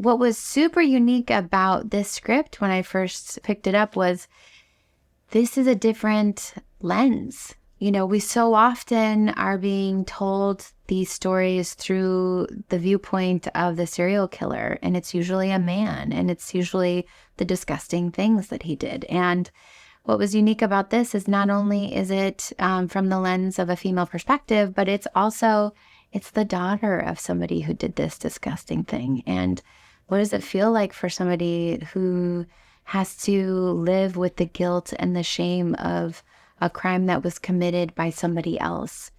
what was super unique about this script when I first picked it up was this is a different lens. We so often are being told these stories through the viewpoint of the serial killer, and it's usually a man, and it's usually the disgusting things that he did. And what was unique about this is not only is it from the lens of a female perspective, but it's the daughter of somebody who did this disgusting thing. And what does it feel like for somebody who has to live with the guilt and the shame of a crime that was committed by somebody else?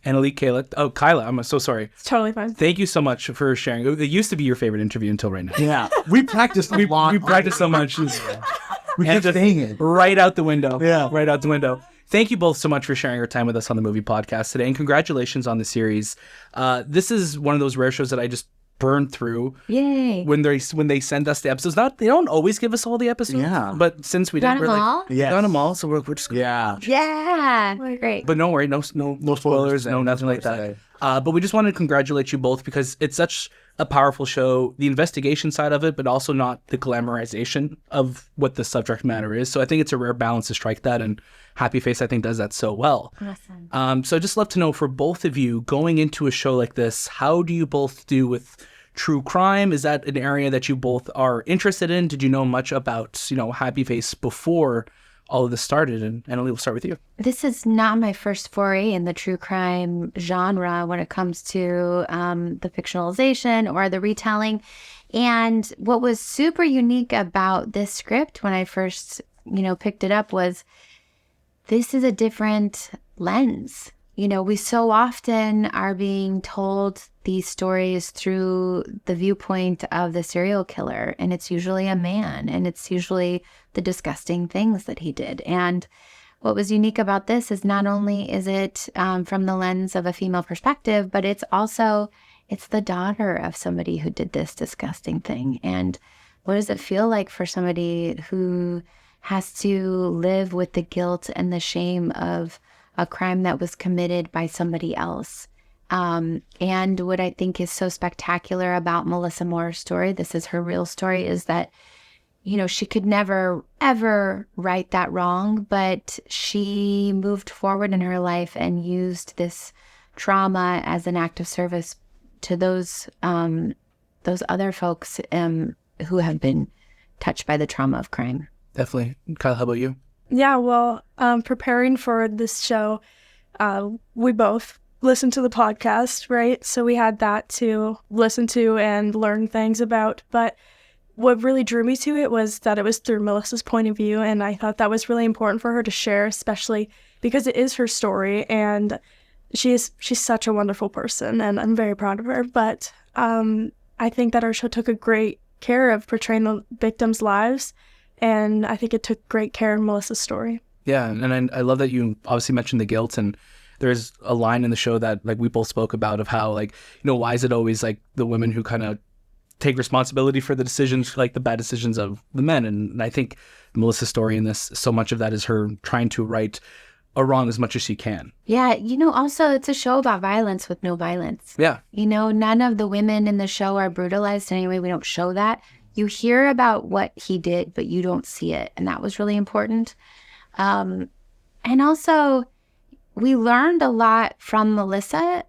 Annaleigh Khiyla, I'm so sorry. It's totally fine. Thank you so much for sharing. It used to be your favorite interview until right now. Yeah, we practiced a lot. We practiced so much. We kept saying it. Right out the window. Yeah. Right out the window. Thank you both so much for sharing your time with us on the Movie Podcast today, and congratulations on the series. This is one of those rare shows that I just burned through. Yay! When they send us the episodes, they don't always give us all the episodes. Yeah. But since we Got did, them all? Yes. got them all. So we're just Yeah. Yeah, great. But no worry, no spoilers, no nothing like that. But we just wanted to congratulate you both because it's such a powerful show, the investigation side of it, but also not the glamorization of what the subject matter is. So I think it's a rare balance to strike that, and Happy Face, I think, does that so well. Awesome. So I'd just love to know, for both of you, going into a show like this, how do you both do with true crime? Is that an area that you both are interested in? Did you know much about, Happy Face before all of this started? And Annaleigh, we'll start with you. This is not my first foray in the true crime genre when it comes to the fictionalization or the retelling. And what was super unique about this script when I first, picked it up was this is a different lens. We so often are being told these stories through the viewpoint of the serial killer, and it's usually a man, and it's usually the disgusting things that he did. And what was unique about this is not only is it from the lens of a female perspective, but it's the daughter of somebody who did this disgusting thing. And what does it feel like for somebody who has to live with the guilt and the shame of a crime that was committed by somebody else? And what I think is so spectacular about Melissa Moore's story, this is her real story, is that, she could never, ever right that wrong, but she moved forward in her life and used this trauma as an act of service to those other folks who have been touched by the trauma of crime. Definitely. Kyle, how about you? Yeah, well, preparing for this show, we both listened to the podcast, right? So we had that to listen to and learn things about. But what really drew me to it was that it was through Melissa's point of view, and I thought that was really important for her to share, especially because it is her story, and she's such a wonderful person, and I'm very proud of her. But I think that our show took a great care of portraying the victims' lives, and I think it took great care of Melissa's story. Yeah, and I love that you obviously mentioned the guilt, and there's a line in the show that we both spoke about of how why is it always the women who kind of take responsibility for the decisions, the bad decisions of the men? And I think Melissa's story in this, so much of that is her trying to right a wrong as much as she can. Yeah, also it's a show about violence with no violence. Yeah. None of the women in the show are brutalized anyway. We don't show that. You hear about what he did, but you don't see it. And that was really important. And also, we learned a lot from Melissa.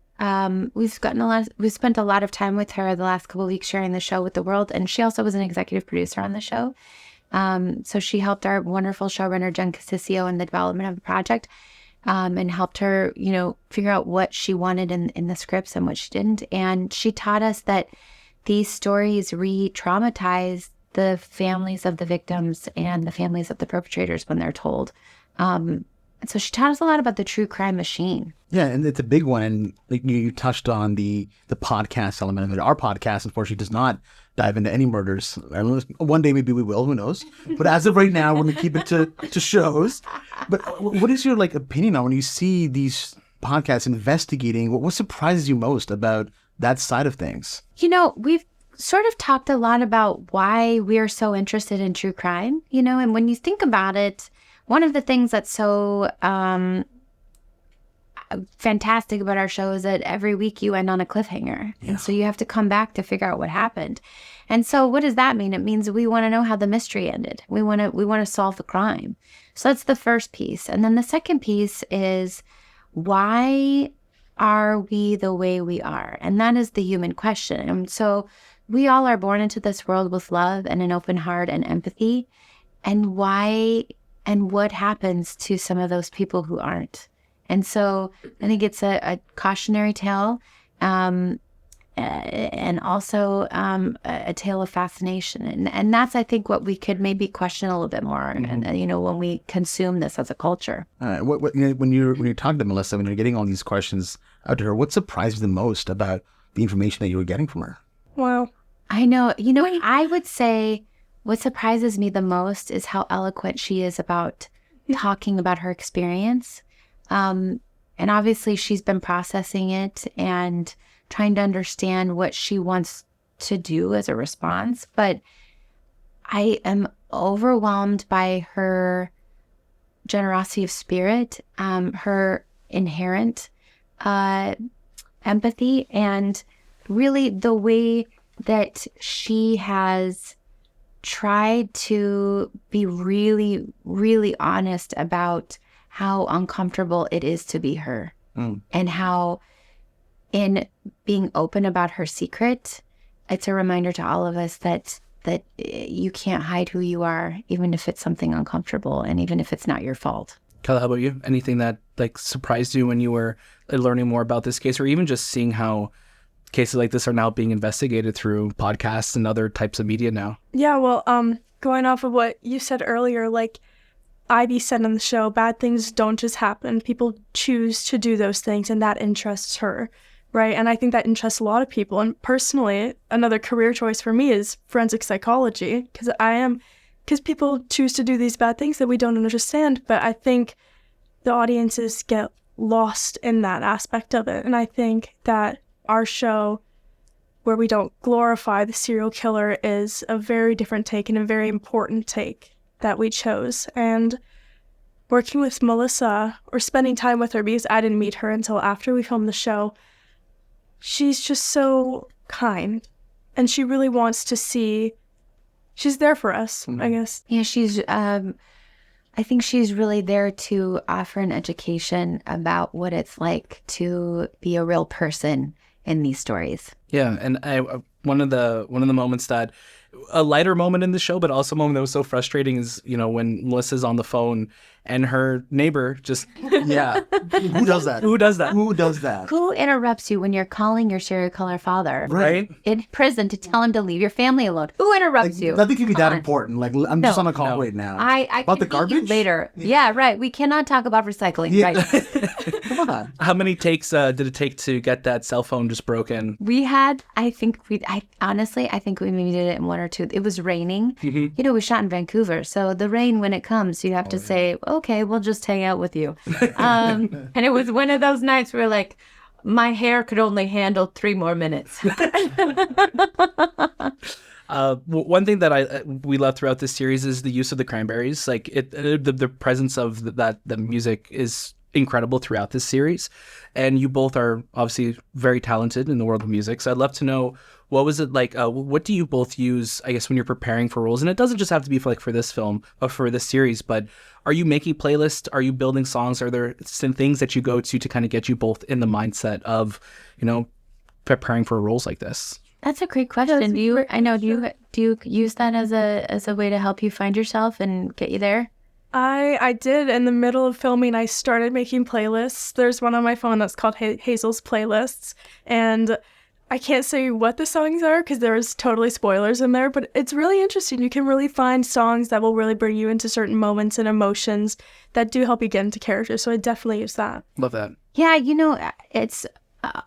We've spent a lot of time with her the last couple of weeks sharing the show with the world. And she also was an executive producer on the show. So she helped our wonderful showrunner, Jen Casisio, in the development of the project, and helped her, figure out what she wanted in the scripts and what she didn't. And she taught us that these stories re-traumatize the families of the victims and the families of the perpetrators when they're told. And so she taught us a lot about the true crime machine. Yeah, and it's a big one. And you touched on the podcast element of it. Our podcast, unfortunately, does not dive into any murders. One day maybe we will, who knows? But as of right now, we're going to keep it to shows. But what is your opinion on when you see these podcasts investigating? What surprises you most about that side of things? We've sort of talked a lot about why we are so interested in true crime, and when you think about it, one of the things that's so, fantastic about our show is that every week you end on a cliffhanger. Yeah. And so you have to come back to figure out what happened. And so what does that mean? It means we want to know how the mystery ended. We want to solve the crime. So that's the first piece. And then the second piece is, why are we the way we are? And that is the human question. And so we all are born into this world with love and an open heart and empathy. And why and what happens to some of those people who aren't? And so I think it's a cautionary tale, and also a tale of fascination. And that's, I think, what we could maybe question a little bit more, and, when we consume this as a culture. When you're talking to Melissa, when you're getting all these questions out to her, what surprised you the most about the information that you were getting from her? Wow. I know. I would say what surprises me the most is how eloquent she is about talking about her experience. And obviously she's been processing it and trying to understand what she wants to do as a response. But I am overwhelmed by her generosity of spirit, her inherent empathy, and really the way that she has tried to be really, really honest about how uncomfortable it is to be her, and how in being open about her secret, it's a reminder to all of us that you can't hide who you are, even if it's something uncomfortable and even if it's not your fault. Kayla, how about you? Anything that surprised you when you were learning more about this case, or even just seeing how cases like this are now being investigated through podcasts and other types of media now? Yeah, well, going off of what you said earlier, like Ivy said on the show, bad things don't just happen. People choose to do those things, and that interests her, right? And I think that interests a lot of people. And personally, another career choice for me is forensic psychology, because people choose to do these bad things that we don't understand. But I think the audiences get lost in that aspect of it. And I think that our show, where we don't glorify the serial killer, is a very different take and a very important take that we chose. And working with Melissa, or spending time with her, because I didn't meet her until after we filmed the show, she's just so kind, and she really wants to see, she's there for us, I guess. Yeah, she's I think she's really there to offer an education about what it's like to be a real person in these stories. Yeah, and one of the moments that, a lighter moment in the show, but also a moment that was so frustrating, is when Melissa's on the phone and her neighbor just Who does that? Who interrupts you when you're calling your serial killer father right in prison to tell him to leave your family alone? Who interrupts you? Nothing can be that important. I'm just on a call right now. I about the can meet you garbage later. Yeah, right. We cannot talk about recycling. Yeah. Right. Come on. How many takes did it take to get that cell phone just broken? We had, I think we maybe did it in one or two. It was raining. Mm-hmm. We shot in Vancouver. So the rain, when it comes, you have to say, okay, we'll just hang out with you. And it was one of those nights where my hair could only handle 3 more minutes. One thing that we love throughout this series is the use of the cranberries. The presence of the music is incredible throughout this series, and you both are obviously very talented in the world of music. So I'd love to know, what was it like? What do you both use, I guess, when you're preparing for roles? And it doesn't just have to be for this film or for this series, but are you making playlists? Are you building songs? Are there some things that you go to kind of get you both in the mindset of, preparing for roles like this? That's a great question. Do you use that as a way to help you find yourself and get you there? I did. In the middle of filming, I started making playlists. There's one on my phone that's called Hazel's Playlists, and I can't say what the songs are because there's totally spoilers in there, but it's really interesting. You can really find songs that will really bring you into certain moments and emotions that do help you get into character. So I definitely use that. Love that. Yeah, it's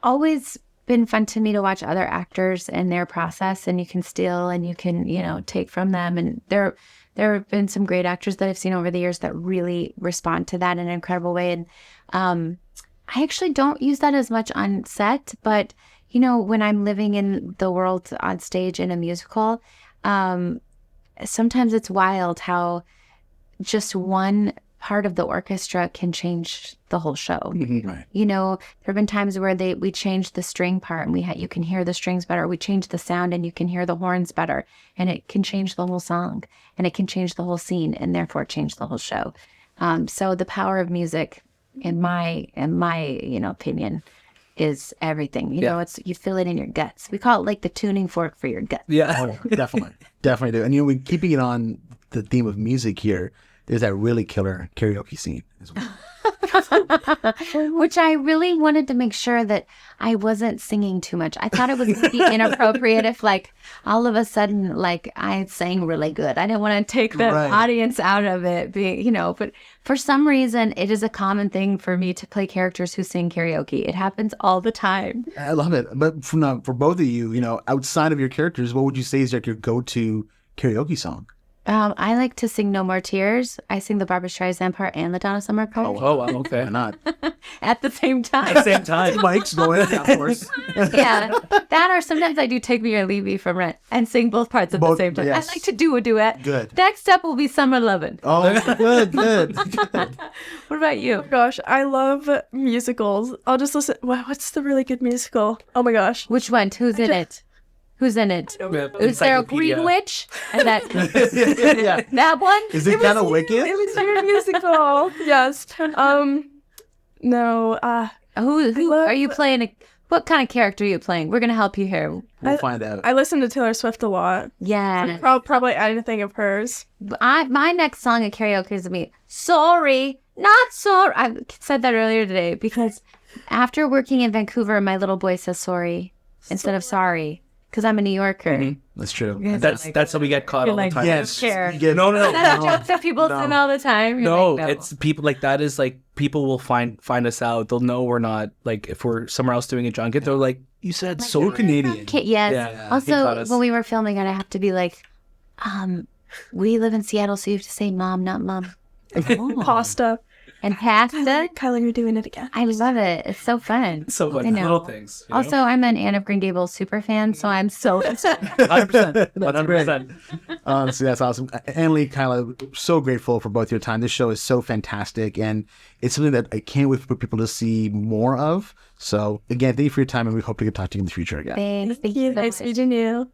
always been fun to me to watch other actors and their process, and you can steal and you can, take from them. And there have been some great actors that I've seen over the years that really respond to that in an incredible way. And I actually don't use that as much on set, but when I'm living in the world on stage in a musical, sometimes it's wild how just one part of the orchestra can change the whole show. Right. You know, there have been times where we changed the string part and you can hear the strings better. We changed the sound and you can hear the horns better, and it can change the whole song, and it can change the whole scene, and therefore change the whole show. So the power of music, in my opinion, is everything. You know, you feel it in your guts. We call it like the tuning fork for your guts. Yeah. Oh, yeah, definitely do. And we keeping it on the theme of music here. There's that really killer karaoke scene as well. Which I really wanted to make sure that I wasn't singing too much. I thought it was going to be inappropriate if, like, all of a sudden, like, I sang really good. I didn't want to take the audience out of it, but for some reason, it is a common thing for me to play characters who sing karaoke. It happens all the time. I love it. But for both of you, outside of your characters, what would you say is like your go-to karaoke song? I like to sing No More Tears. I sing the Barbra Streisand part and the Donna Summer part. Oh, wow. Okay. Why not? At the same time. At the same time. Mike's going, of course. Yeah. That, or sometimes I do Take Me or Leave Me from Rent and sing both parts at the same time. Yes. I like to do a duet. Good. Next up will be Summer Lovin'. Oh, good. What about you? Gosh, I love musicals. I'll just listen. What's the really good musical? Oh my gosh. Which one? Who's in it? Is there a green witch? And that one? Is it kind of wicked? It was your musical. Yes. No. Who are you playing? What kind of character are you playing? We're gonna help you here. We'll find out. I listen to Taylor Swift a lot. Yeah. Probably anything of hers. My next song at karaoke is me. Sorry, not sorry. I said that earlier today because after working in Vancouver, my little boy says sorry instead of sorry. Because I'm a New Yorker. That's true. That's how we get caught all the time. Yes. No. That's jokes that people say all the time. You're like, It's people like that is like people will find us out. They'll know we're not like if we're somewhere else doing a junket. They're like, you said so Canadian. Yes. Yeah. Also, when we were filming it, I have to be like, we live in Seattle, so you have to say mom, not mom. Pasta. And pasta. Kyla, you're doing it again. I love it. It's so fun. So fun. I know. Little things. Also, I'm an Anne of Green Gables super fan, so I'm so 100%. 100%. So that's awesome. Annaleigh, Kyla, so grateful for both your time. This show is so fantastic, and it's something that I can't wait for people to see more of. So, again, thank you for your time, and we hope to get to talk to you in the future again. Thanks. Thank you. Nice meeting you.